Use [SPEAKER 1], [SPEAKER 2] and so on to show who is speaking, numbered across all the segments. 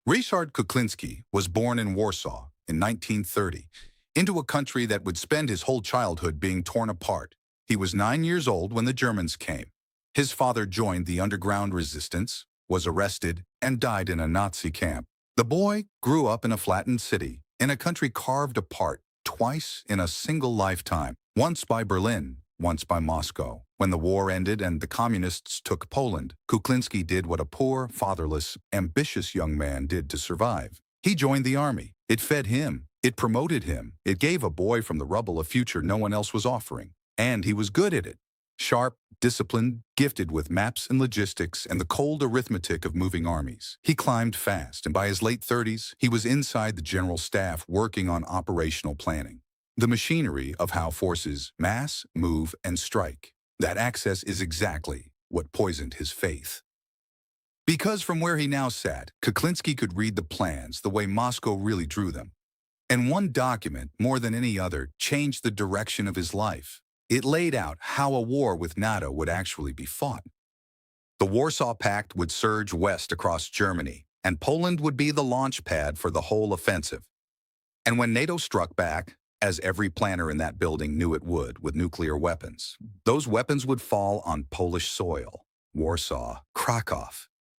[SPEAKER 1] Ryszard Kuklinski was born in Warsaw in 1930 into a country that would spend his whole childhood being torn apart. He was 9 years old when the Germans came. His father joined the underground resistance, was arrested, and died in a Nazi camp. The boy grew up in a flattened city, in a country carved apart twice in a single lifetime, once by Berlin, once by Moscow. When the war ended and the communists took Poland, Kuklinski did what a poor, fatherless, ambitious young man did to survive. He joined the army. It fed him. It promoted him. It gave a boy from the rubble a future no one else was offering. And he was good at it. Sharp, disciplined, gifted with maps and logistics and the cold arithmetic of moving armies. He climbed fast, and by his late 30s, he was inside the general staff working on operational planning. The machinery of how forces mass, move, and strike. That access is exactly what poisoned his faith. Because from where he now sat, Kuklinski could read the plans the way Moscow really drew them. And one document, more than any other, changed the direction of his life. It laid out how a war with NATO would actually be fought. The Warsaw Pact would surge west across Germany, and Poland would be the launch pad for the whole offensive. And when NATO struck back, as every planner in that building knew it would, with nuclear weapons, those weapons would fall on Polish soil. Warsaw, Krakow,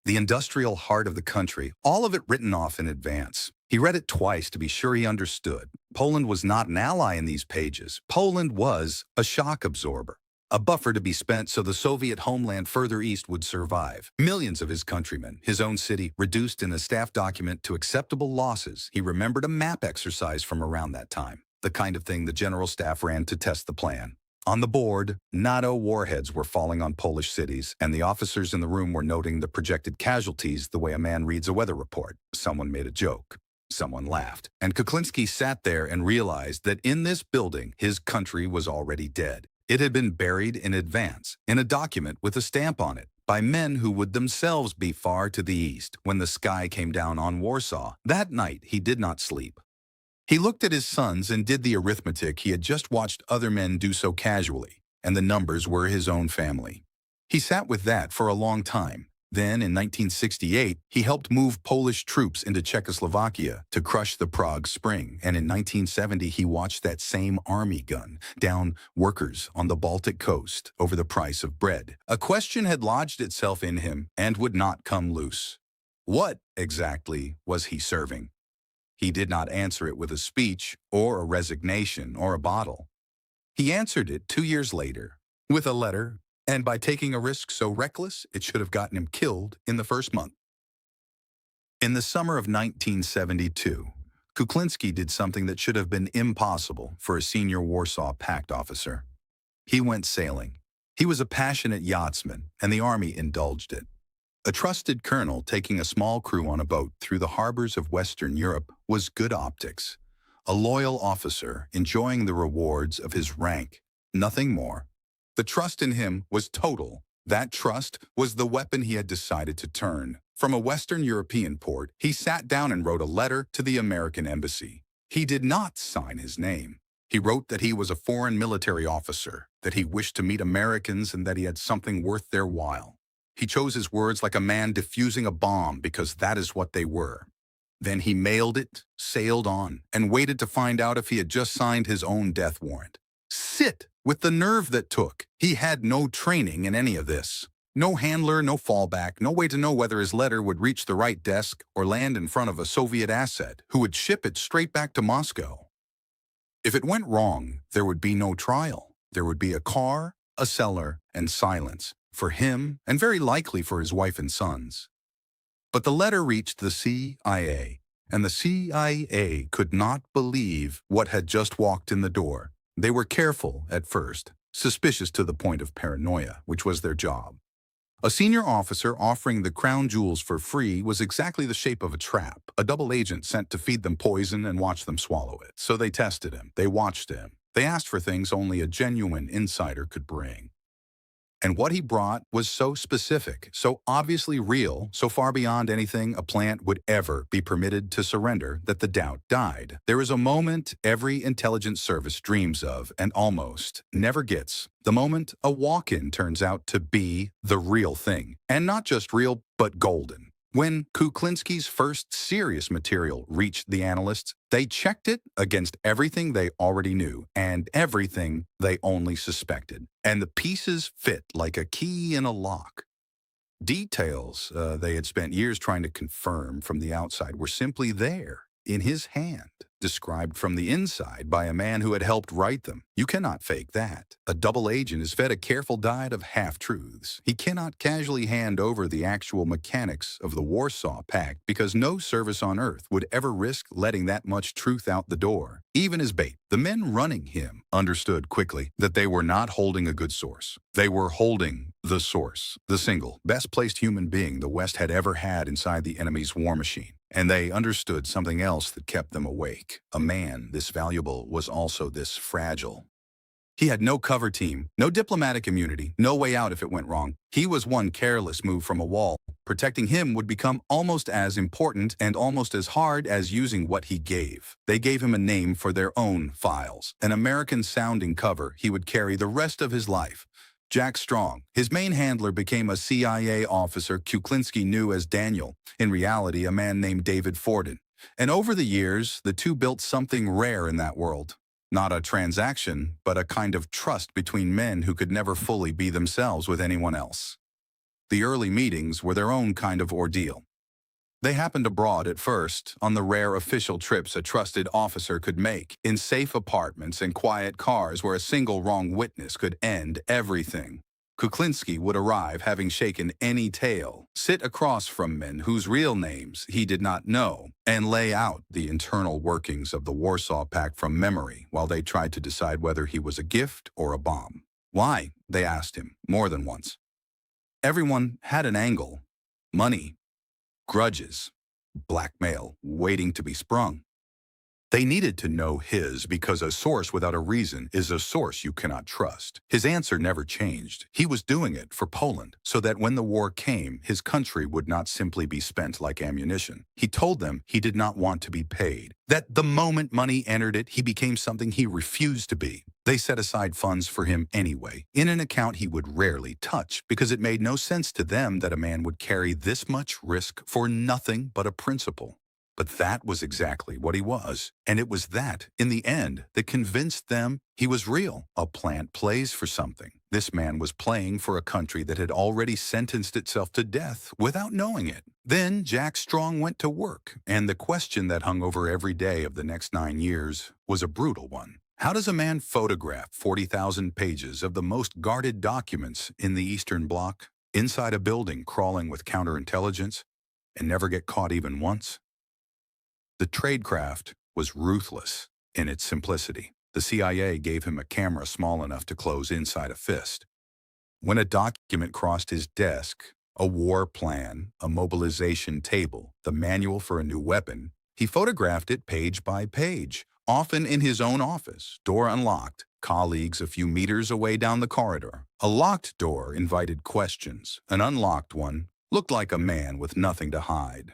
[SPEAKER 1] the industrial heart of the country, all of it written off in advance. He read it twice to be sure he understood. Poland was not an ally in these pages. Poland was a shock absorber, a buffer to be spent so the Soviet homeland further east would survive. Millions of his countrymen, his own city, reduced in a staff document to acceptable losses. He remembered a map exercise from around that time, the kind of thing the general staff ran to test the plan. On the board, NATO warheads were falling on Polish cities, and the officers in the room were noting the projected casualties the way a man reads a weather report. Someone made a joke. Someone laughed. And Kuklinski sat there and realized that in this building, his country was already dead. It had been buried in advance, in a document with a stamp on it, by men who would themselves be far to the east when the sky came down on Warsaw. That night, he did not sleep. He looked at his sons and did the arithmetic he had just watched other men do so casually, and the numbers were his own family. He sat with that for a long time. Then, in 1968, he helped move Polish troops into Czechoslovakia to crush the Prague Spring, and in 1970 he watched that same army gun down workers on the Baltic coast over the price of bread. A question had lodged itself in him and would not come loose. What, exactly, was he serving? He did not answer it with a speech or a resignation or a bottle. He answered it 2 years later with a letter, and by taking a risk so reckless it should have gotten him killed in the first month. In the summer of 1972, Kuklinski did something that should have been impossible for a senior Warsaw Pact officer. He went sailing. He was a passionate yachtsman, and the army indulged it. A trusted colonel taking a small crew on a boat through the harbors of Western Europe was good optics. A loyal officer enjoying the rewards of his rank, nothing more. The trust in him was total. That trust was the weapon he had decided to turn. From a Western European port, he sat down and wrote a letter to the American embassy. He did not sign his name. He wrote that he was a foreign military officer, that he wished to meet Americans, and that he had something worth their while. He chose his words like a man diffusing a bomb because that is what they were. Then he mailed it, sailed on, and waited to find out if he had just signed his own death warrant. Sit with the nerve that took. He had no training in any of this. No handler, no fallback, no way to know whether his letter would reach the right desk or land in front of a Soviet asset who would ship it straight back to Moscow. If it went wrong, there would be no trial. There would be a car, a cellar, and silence for him and very likely for his wife and sons. But the letter reached the CIA, and the CIA could not believe what had just walked in the door. They were careful at first, suspicious to the point of paranoia, which was their job. A senior officer offering the crown jewels for free was exactly the shape of a trap, a double agent sent to feed them poison and watch them swallow it. So they tested him, they watched him, they asked for things only a genuine insider could bring. And what he brought was so specific, so obviously real, so far beyond anything a plant would ever be permitted to surrender that the doubt died. There is a moment every intelligence service dreams of and almost never gets. The moment a walk-in turns out to be the real thing. And not just real, but golden. When Kuklinski's first serious material reached the analysts, they checked it against everything they already knew and everything they only suspected. And the pieces fit like a key in a lock. Details they had spent years trying to confirm from the outside were simply there, in his hand, described from the inside by a man who had helped write them. You cannot fake that. A double agent is fed a careful diet of half-truths. He cannot casually hand over the actual mechanics of the Warsaw Pact because no service on Earth would ever risk letting that much truth out the door, even as bait. The men running him understood quickly that they were not holding a good source. They were holding the source, the single, best-placed human being the West had ever had inside the enemy's war machine. And they understood something else that kept them awake. A man this valuable was also this fragile. He had no cover team, no diplomatic immunity, no way out if it went wrong. He was one careless move from a wall. Protecting him would become almost as important and almost as hard as using what he gave. They gave him a name for their own files, an American-sounding cover he would carry the rest of his life. Jack Strong. His main handler became a CIA officer Kuklinski knew as Daniel, in reality a man named David Forden. And over the years, the two built something rare in that world. Not a transaction, but a kind of trust between men who could never fully be themselves with anyone else. The early meetings were their own kind of ordeal. They happened abroad at first, on the rare official trips a trusted officer could make, in safe apartments and quiet cars where a single wrong witness could end everything. Kuklinski would arrive having shaken any tale, sit across from men whose real names he did not know, and lay out the internal workings of the Warsaw Pact from memory while they tried to decide whether he was a gift or a bomb. Why? They asked him, more than once. Everyone had an angle. Money. Grudges, blackmail, waiting to be sprung. They needed to know his because a source without a reason is a source you cannot trust. His answer never changed. He was doing it for Poland so that when the war came, his country would not simply be spent like ammunition. He told them he did not want to be paid, that the moment money entered it, he became something he refused to be. They set aside funds for him anyway, in an account he would rarely touch, because it made no sense to them that a man would carry this much risk for nothing but a principle. But that was exactly what he was, and it was that, in the end, that convinced them he was real. A plant plays for something. This man was playing for a country that had already sentenced itself to death without knowing it. Then Jack Strong went to work, and the question that hung over every day of the next 9 years was a brutal one. How does a man photograph 40,000 pages of the most guarded documents in the Eastern Bloc, inside a building crawling with counterintelligence, and never get caught even once? The tradecraft was ruthless in its simplicity. The CIA gave him a camera small enough to close inside a fist. When a document crossed his desk, a war plan, a mobilization table, the manual for a new weapon, he photographed it page by page, often in his own office, door unlocked, colleagues a few meters away down the corridor. A locked door invited questions. An unlocked one looked like a man with nothing to hide.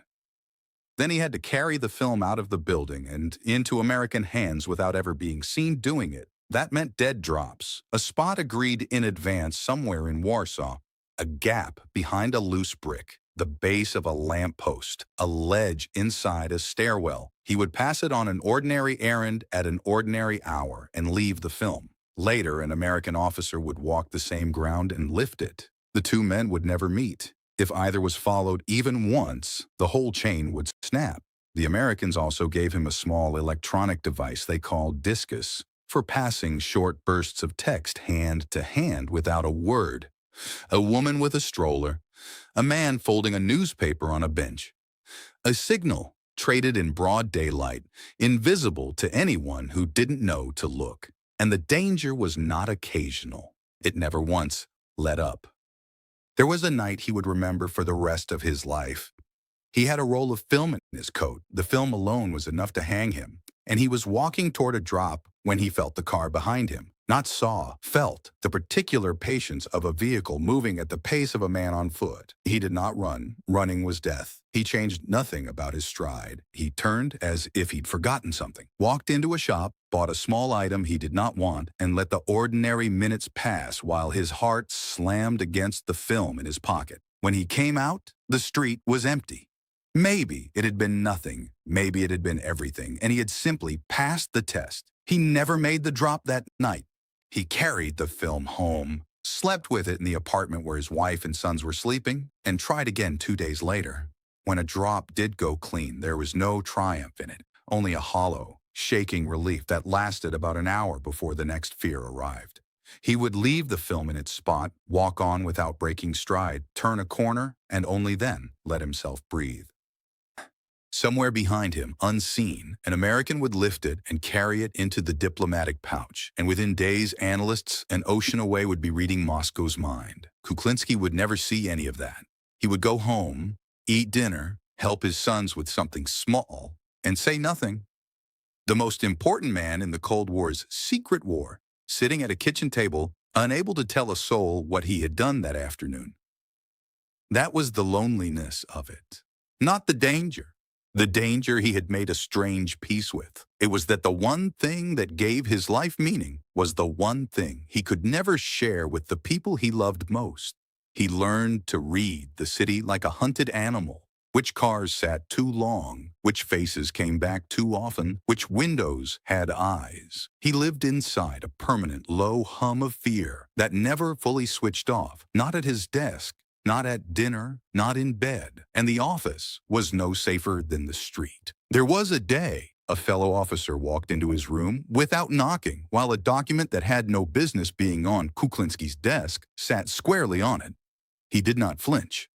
[SPEAKER 1] Then he had to carry the film out of the building and into American hands without ever being seen doing it. That meant dead drops, a spot agreed in advance somewhere in Warsaw, a gap behind a loose brick, the base of a lamppost, a ledge inside a stairwell. He would pass it on an ordinary errand at an ordinary hour and leave the film. Later, an American officer would walk the same ground and lift it. The two men would never meet. If either was followed even once, the whole chain would snap. The Americans also gave him a small electronic device they called discus for passing short bursts of text hand to hand without a word. A woman with a stroller, a man folding a newspaper on a bench. A signal traded in broad daylight, invisible to anyone who didn't know to look. And the danger was not occasional. It never once let up. There was a night he would remember for the rest of his life. He had a roll of film in his coat. The film alone was enough to hang him, and he was walking toward a drop when he felt the car behind him. Not saw, felt the particular patience of a vehicle moving at the pace of a man on foot. He did not run. Running was death. He changed nothing about his stride. He turned as if he'd forgotten something, walked into a shop, bought a small item he did not want, and let the ordinary minutes pass while his heart slammed against the film in his pocket. When he came out, the street was empty. Maybe it had been nothing, maybe it had been everything, and he had simply passed the test. He never made the drop that night. He carried the film home, slept with it in the apartment where his wife and sons were sleeping, and tried again 2 days later. When a drop did go clean, there was no triumph in it, only a hollow, shaking relief that lasted about an hour before the next fear arrived. He would leave the film in its spot, walk on without breaking stride, turn a corner, and only then let himself breathe. Somewhere behind him, unseen, an American would lift it and carry it into the diplomatic pouch, and within days, analysts an ocean away would be reading Moscow's mind. Kuklinski would never see any of that. He would go home, eat dinner, help his sons with something small, and say nothing. The most important man in the Cold War's secret war, sitting at a kitchen table, unable to tell a soul what he had done that afternoon. That was the loneliness of it, not the danger. The danger he had made a strange peace with. It was that the one thing that gave his life meaning was the one thing he could never share with the people he loved most. He learned to read the city like a hunted animal. Which cars sat too long, which faces came back too often, which windows had eyes. He lived inside a permanent low hum of fear that never fully switched off, not at his desk, not at dinner, not in bed, and the office was no safer than the street. There was a day a fellow officer walked into his room without knocking, while a document that had no business being on Kuklinski's desk sat squarely on it. He did not flinch.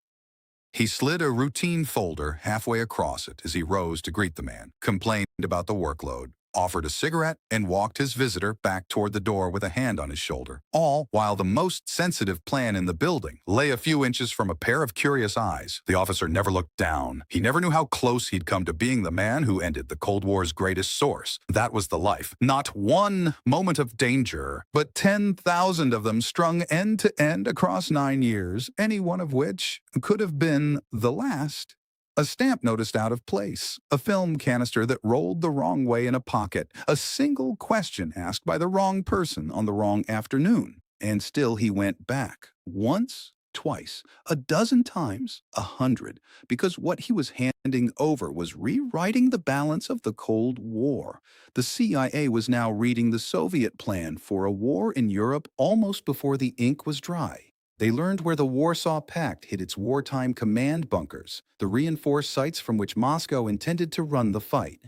[SPEAKER 1] He slid a routine folder halfway across it as he rose to greet the man, complained about the workload, offered a cigarette, and walked his visitor back toward the door with a hand on his shoulder, all while the most sensitive plan in the building lay a few inches from a pair of curious eyes. The officer never looked down. He never knew how close he'd come to being the man who ended the Cold War's greatest source. That was the life. Not one moment of danger, but 10,000 of them strung end to end across 9 years, any one of which could have been the last. A stamp noticed out of place, a film canister that rolled the wrong way in a pocket, a single question asked by the wrong person on the wrong afternoon. And still he went back. Once, twice, a dozen times, 100, because what he was handing over was rewriting the balance of the Cold War. The CIA was now reading the Soviet plan for a war in Europe almost before the ink was dry. They learned where the Warsaw Pact hid its wartime command bunkers, the reinforced sites from which Moscow intended to run the fight.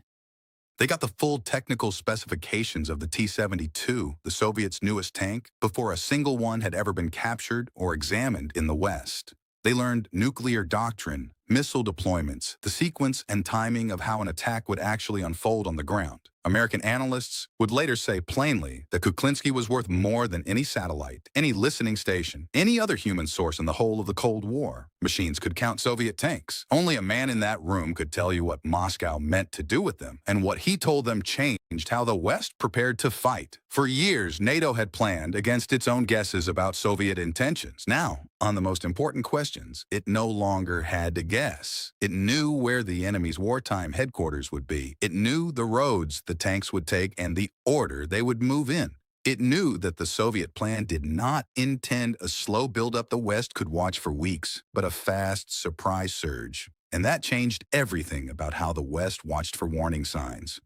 [SPEAKER 1] They got the full technical specifications of the T-72, the Soviets' newest tank, before a single one had ever been captured or examined in the West. They learned nuclear doctrine, missile deployments, the sequence and timing of how an attack would actually unfold on the ground. American analysts would later say plainly that Kuklinski was worth more than any satellite, any listening station, any other human source in the whole of the Cold War. Machines could count Soviet tanks. Only a man in that room could tell you what Moscow meant to do with them, and what he told them changed how the West prepared to fight. For years, NATO had planned against its own guesses about Soviet intentions. Now, on the most important questions, it no longer had to guess. It knew where the enemy's wartime headquarters would be. It knew the roads the tanks would take and the order they would move in. It knew that the Soviet plan did not intend a slow buildup the West could watch for weeks, but a fast surprise surge. And that changed everything about how the West watched for warning signs.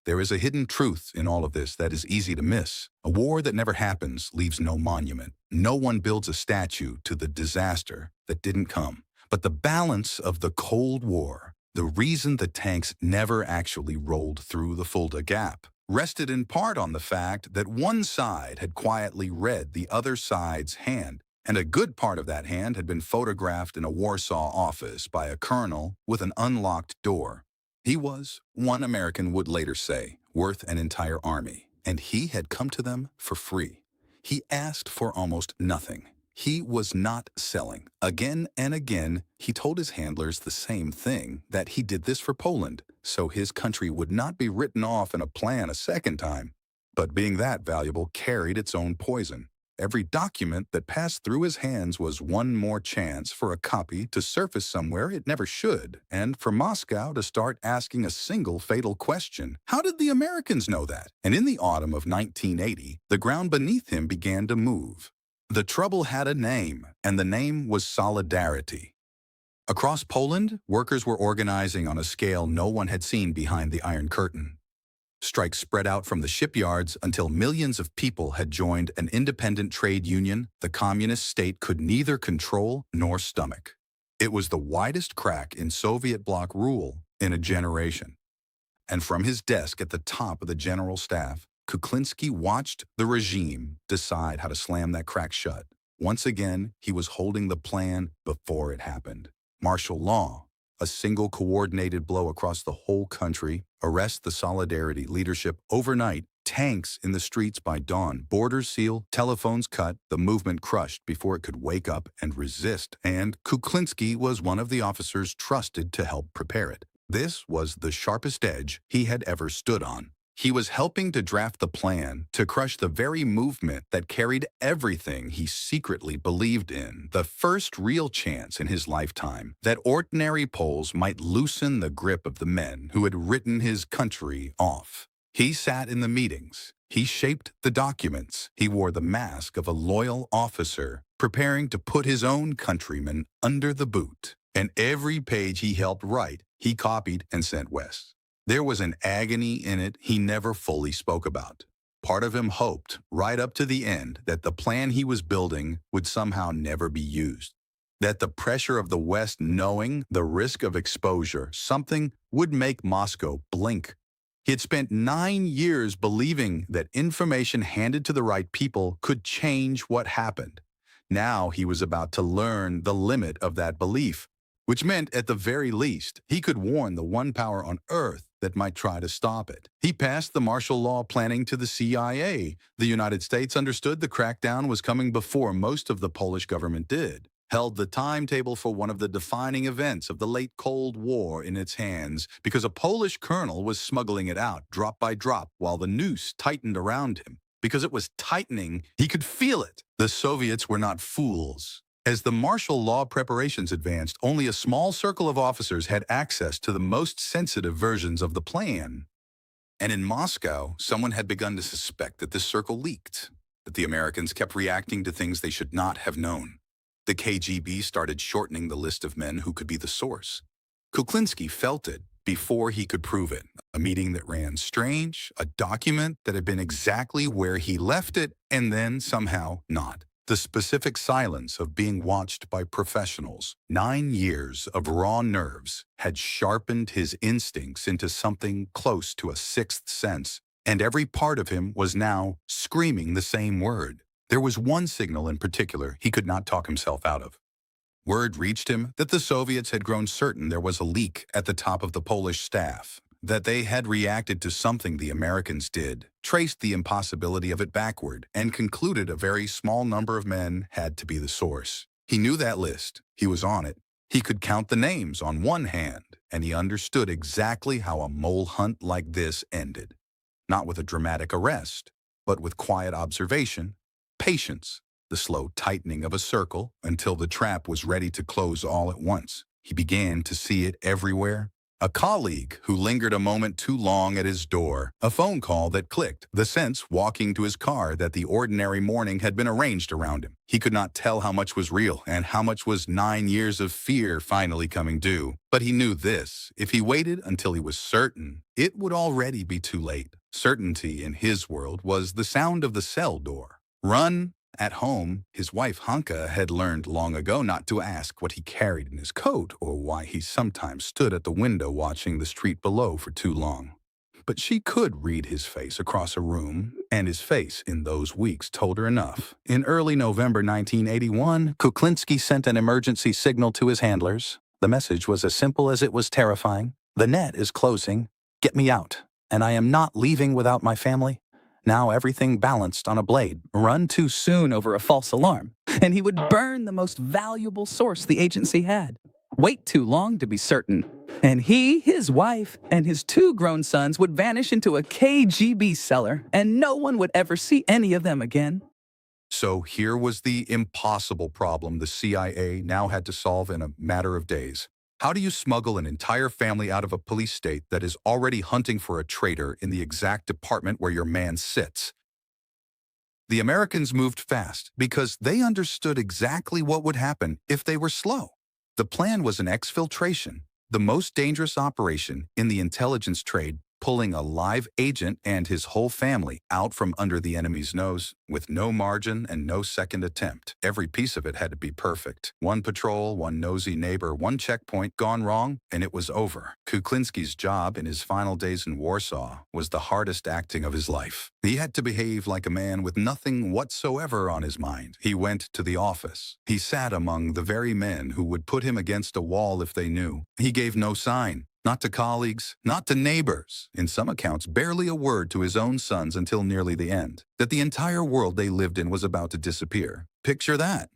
[SPEAKER 1] There is a hidden truth in all of this that is easy to miss. A war that never happens leaves no monument. No one builds a statue to the disaster that didn't come. But the balance of the Cold War, the reason the tanks never actually rolled through the Fulda Gap, rested in part on the fact that one side had quietly read the other side's hand, and a good part of that hand had been photographed in a Warsaw office by a colonel with an unlocked door. He was, one American would later say, worth an entire army, and he had come to them for free. He asked for almost nothing. He was not selling. Again and again, he told his handlers the same thing, that he did this for Poland, so his country would not be written off in a plan a second time. But being that valuable carried its own poison. Every document that passed through his hands was one more chance for a copy to surface somewhere it never should, and for Moscow to start asking a single fatal question. How did the Americans know that? And in the autumn of 1980, the ground beneath him began to move. The trouble had a name, and the name was solidarity. Across Poland, workers were organizing on a scale no one had seen behind the Iron Curtain. Strikes spread out from the shipyards until millions of people had joined an independent trade union the communist state could neither control nor stomach. It was the widest crack in Soviet bloc rule in a generation. And from his desk at the top of the general staff, Kuklinski watched the regime decide how to slam that crack shut. Once again, he was holding the plan before it happened. Martial law, a single coordinated blow across the whole country, arrest the Solidarity leadership overnight, tanks in the streets by dawn, borders sealed, telephones cut, the movement crushed before it could wake up and resist, and Kuklinski was one of the officers trusted to help prepare it. This was the sharpest edge he had ever stood on. He was helping to draft the plan to crush the very movement that carried everything he secretly believed in, the first real chance in his lifetime that ordinary Poles might loosen the grip of the men who had written his country off. He sat in the meetings. He shaped the documents. He wore the mask of a loyal officer, preparing to put his own countrymen under the boot. And every page he helped write, he copied and sent west. There was an agony in it he never fully spoke about. Part of him hoped, right up to the end, that the plan he was building would somehow never be used. That the pressure of the West knowing the risk of exposure, something would make Moscow blink. He had spent 9 years believing that information handed to the right people could change what happened. Now he was about to learn the limit of that belief, which meant, at the very least, he could warn the one power on Earth that might try to stop it. He passed the martial law planning to the CIA. The United States understood the crackdown was coming before most of the Polish government did, held the timetable for one of the defining events of the late Cold War in its hands because a Polish colonel was smuggling it out drop by drop while the noose tightened around him. Because it was tightening, he could feel it. The Soviets were not fools. As the martial law preparations advanced, only a small circle of officers had access to the most sensitive versions of the plan. And in Moscow, someone had begun to suspect that this circle leaked, that the Americans kept reacting to things they should not have known. The KGB started shortening the list of men who could be the source. Kuklinski felt it before he could prove it. A meeting that ran strange, a document that had been exactly where he left it, and then somehow not. The specific silence of being watched by professionals, 9 years of raw nerves, had sharpened his instincts into something close to a sixth sense, and every part of him was now screaming the same word. There was one signal in particular he could not talk himself out of. Word reached him that the Soviets had grown certain there was a leak at the top of the Polish staff, that they had reacted to something the Americans did, traced the impossibility of it backward, and concluded a very small number of men had to be the source. He knew that list. He was on it. He could count the names on one hand, and he understood exactly how a mole hunt like this ended. Not with a dramatic arrest, but with quiet observation, patience, the slow tightening of a circle until the trap was ready to close all at once. He began to see it everywhere. A colleague who lingered a moment too long at his door, a phone call that clicked, the sense walking to his car that the ordinary morning had been arranged around him. He could not tell how much was real and how much was 9 years of fear finally coming due. But he knew this: if he waited until he was certain, it would already be too late. Certainty in his world was the sound of the cell door. Run. At home, his wife Hanka had learned long ago not to ask what he carried in his coat or why he sometimes stood at the window watching the street below for too long. But she could read his face across a room, and his face in those weeks told her enough. In early November 1981, Kuklinski sent an emergency signal to his handlers. The message was as simple as it was terrifying. The net is closing. Get me out. And I am not leaving without my family. Now everything balanced on a blade. Run too soon over a false alarm, and he would burn the most valuable source the agency had. Wait too long to be certain, and he, his wife, and his 2 grown sons would vanish into a KGB cellar, and no one would ever see any of them again. So here was the impossible problem the CIA now had to solve in a matter of days. How do you smuggle an entire family out of a police state that is already hunting for a traitor in the exact department where your man sits? The Americans moved fast because they understood exactly what would happen if they were slow. The plan was an exfiltration, the most dangerous operation in the intelligence trade, pulling a live agent and his whole family out from under the enemy's nose with no margin and no second attempt. Every piece of it had to be perfect. One patrol, one nosy neighbor, one checkpoint gone wrong, and it was over. Kuklinski's job in his final days in Warsaw was the hardest acting of his life. He had to behave like a man with nothing whatsoever on his mind. He went to the office. He sat among the very men who would put him against a wall if they knew. He gave no sign. Not to colleagues, not to neighbors, in some accounts barely a word to his own sons until nearly the end, that the entire world they lived in was about to disappear. Picture that.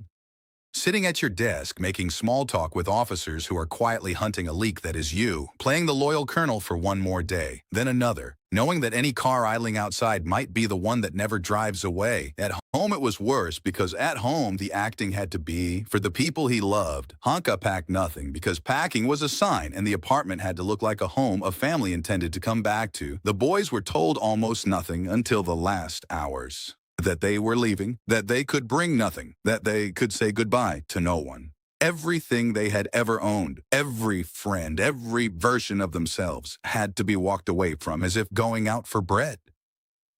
[SPEAKER 1] Sitting at your desk, making small talk with officers who are quietly hunting a leak that is you, playing the loyal colonel for one more day, then another, knowing that any car idling outside might be the one that never drives away. At home it was worse because at home the acting had to be for the people he loved. Hanka packed nothing because packing was a sign and the apartment had to look like a home a family intended to come back to. The boys were told almost nothing until the last hours. That they were leaving, that they could bring nothing, that they could say goodbye to no one. Everything they had ever owned, every friend, every version of themselves had to be walked away from as if going out for bread.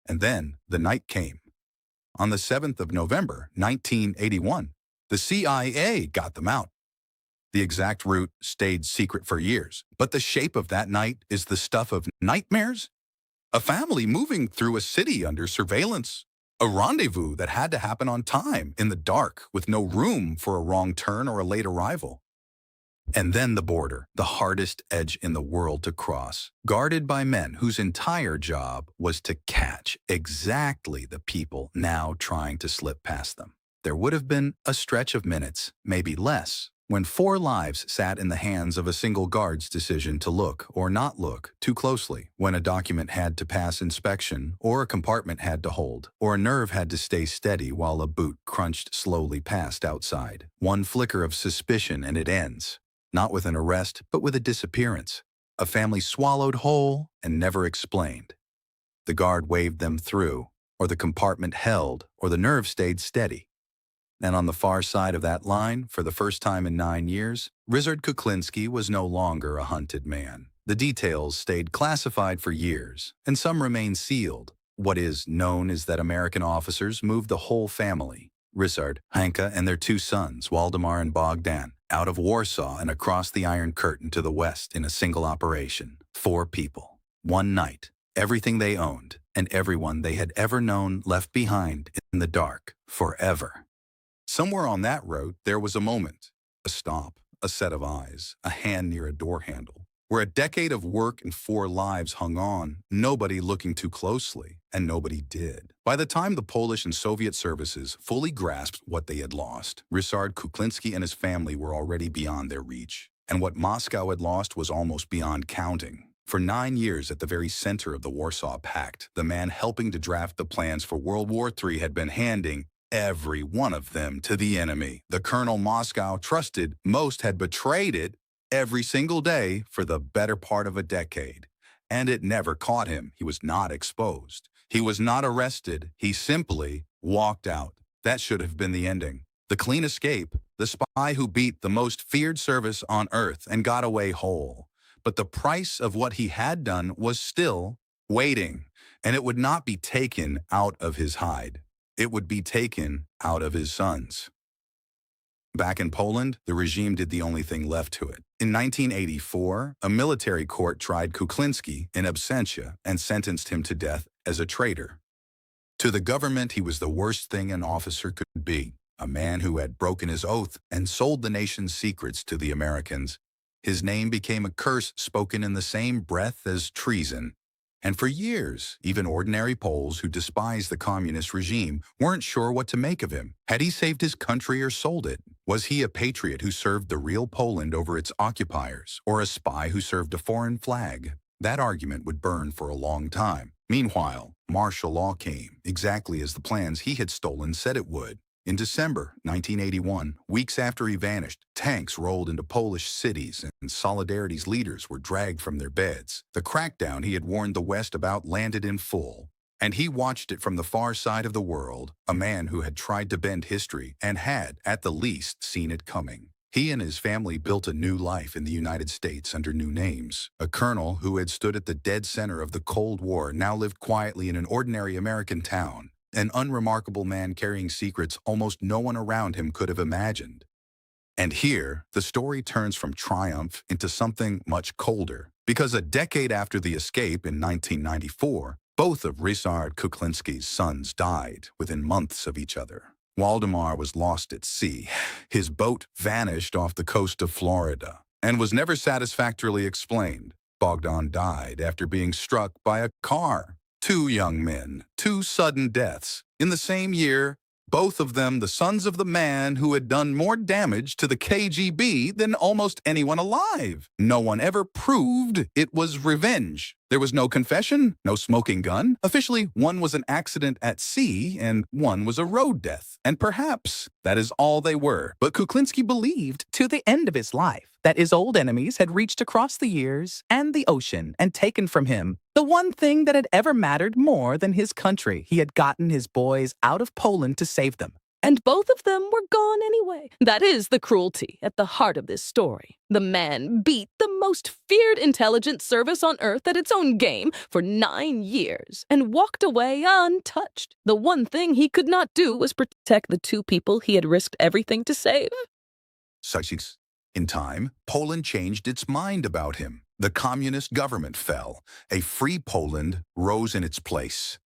[SPEAKER 1] And then the night came. On the 7th of November, 1981, the CIA got them out. The exact route stayed secret for years, but the shape of that night is the stuff of nightmares. A family moving through a city under surveillance. A rendezvous that had to happen on time, in the dark, with no room for a wrong turn or a late arrival. And then the border, the hardest edge in the world to cross, guarded by men whose entire job was to catch exactly the people now trying to slip past them. There would have been a stretch of minutes, maybe less, when 4 lives sat in the hands of a single guard's decision to look or not look too closely, when a document had to pass inspection, or a compartment had to hold, or a nerve had to stay steady while a boot crunched slowly past outside. One flicker of suspicion and it ends, not with an arrest, but with a disappearance. A family swallowed whole and never explained. The guard waved them through, or the compartment held, or the nerve stayed steady. And on the far side of that line, for the first time in 9 years, Ryszard Kuklinski was no longer a hunted man. The details stayed classified for years, and some remain sealed. What is known is that American officers moved the whole family, Ryszard, Hanka, and their 2 sons, Waldemar and Bogdan, out of Warsaw and across the Iron Curtain to the west in a single operation. 4 people, 1 night, everything they owned, and everyone they had ever known left behind in the dark forever. Somewhere on that road, there was a moment, a stop, a set of eyes, a hand near a door handle, where a decade of work and 4 lives hung on, nobody looking too closely, and nobody did. By the time the Polish and Soviet services fully grasped what they had lost, Ryszard Kuklinski and his family were already beyond their reach, and what Moscow had lost was almost beyond counting. For 9 years at the very center of the Warsaw Pact, the man helping to draft the plans for World War III had been handing every one of them to the enemy. The colonel Moscow trusted most had betrayed it every single day for the better part of a decade. And it never caught him. He was not exposed. He was not arrested. He simply walked out. That should have been the ending. The clean escape, the spy who beat the most feared service on earth and got away whole. But the price of what he had done was still waiting, and it would not be taken out of his hide. It would be taken out of his sons. Back in Poland, the regime did the only thing left to it. In 1984, a military court tried Kuklinski in absentia and sentenced him to death as a traitor. To the government, he was the worst thing an officer could be, a man who had broken his oath and sold the nation's secrets to the Americans. His name became a curse spoken in the same breath as treason. And for years, even ordinary Poles who despised the communist regime weren't sure what to make of him. Had he saved his country or sold it? Was he a patriot who served the real Poland over its occupiers, or a spy who served a foreign flag? That argument would burn for a long time. Meanwhile, martial law came, exactly as the plans he had stolen said it would. In December 1981, weeks after he vanished, tanks rolled into Polish cities and Solidarity's leaders were dragged from their beds. The crackdown he had warned the West about landed in full, and he watched it from the far side of the world, a man who had tried to bend history and had, at the least, seen it coming. He and his family built a new life in the United States under new names. A colonel who had stood at the dead center of the Cold War now lived quietly in an ordinary American town, an unremarkable man carrying secrets almost no one around him could have imagined. And here, the story turns from triumph into something much colder, because a decade after the escape in 1994, both of Ryszard Kuklinski's sons died within months of each other. Waldemar was lost at sea. His boat vanished off the coast of Florida and was never satisfactorily explained. Bogdan died after being struck by a car. Two young men, two sudden deaths. In the same year, both of them the sons of the man who had done more damage to the KGB than almost anyone alive. No one ever proved it was revenge. There was no confession, no smoking gun. Officially, one was an accident at sea and one was a road death. And perhaps that is all they were. But Kuklinski believed to the end of his life that his old enemies had reached across the years and the ocean and taken from him the one thing that had ever mattered more than his country. He had gotten his boys out of Poland to save them.
[SPEAKER 2] And both of them were gone anyway. That is the cruelty at the heart of this story. The man beat the most feared intelligence service on Earth at its own game for 9 years and walked away untouched. The one thing he could not do was protect the two people he had risked everything to save.
[SPEAKER 1] In time, Poland changed its mind about him. The communist government fell. A free Poland rose in its place.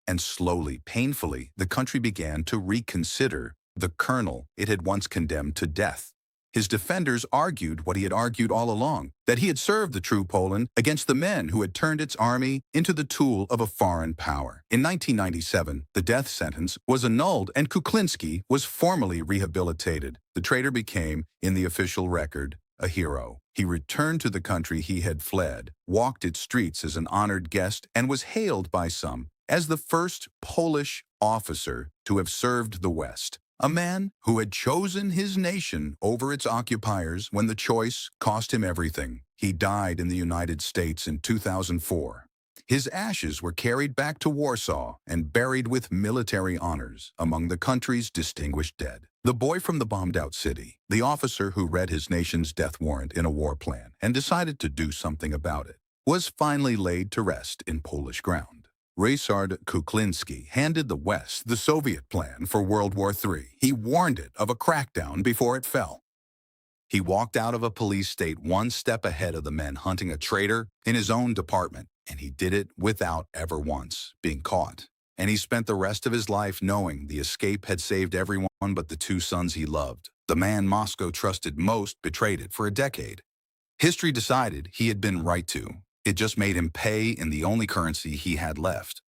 [SPEAKER 1] And slowly, painfully, the country began to reconsider the colonel it had once condemned to death. His defenders argued what he had argued all along, that he had served the true Poland against the men who had turned its army into the tool of a foreign power. In 1997, the death sentence was annulled and Kuklinski was formally rehabilitated. The traitor became, in the official record, a hero. He returned to the country he had fled, walked its streets as an honored guest, and was hailed by some as the first Polish officer to have served the West, a man who had chosen his nation over its occupiers when the choice cost him everything. He died in the United States in 2004. His ashes were carried back to Warsaw and buried with military honors among the country's distinguished dead. The boy from the bombed-out city, the officer who read his nation's death warrant in a war plan and decided to do something about it, was finally laid to rest in Polish ground. Ryszard Kuklinski handed the West the Soviet plan for World War III. He warned it of a crackdown before it fell. He walked out of a police state one step ahead of the men hunting a traitor in his own department, and he did it without ever once being caught. And he spent the rest of his life knowing the escape had saved everyone but the two sons he loved. The man Moscow trusted most betrayed it for a decade. History decided he had been right to. It just made him pay in the only currency he had left.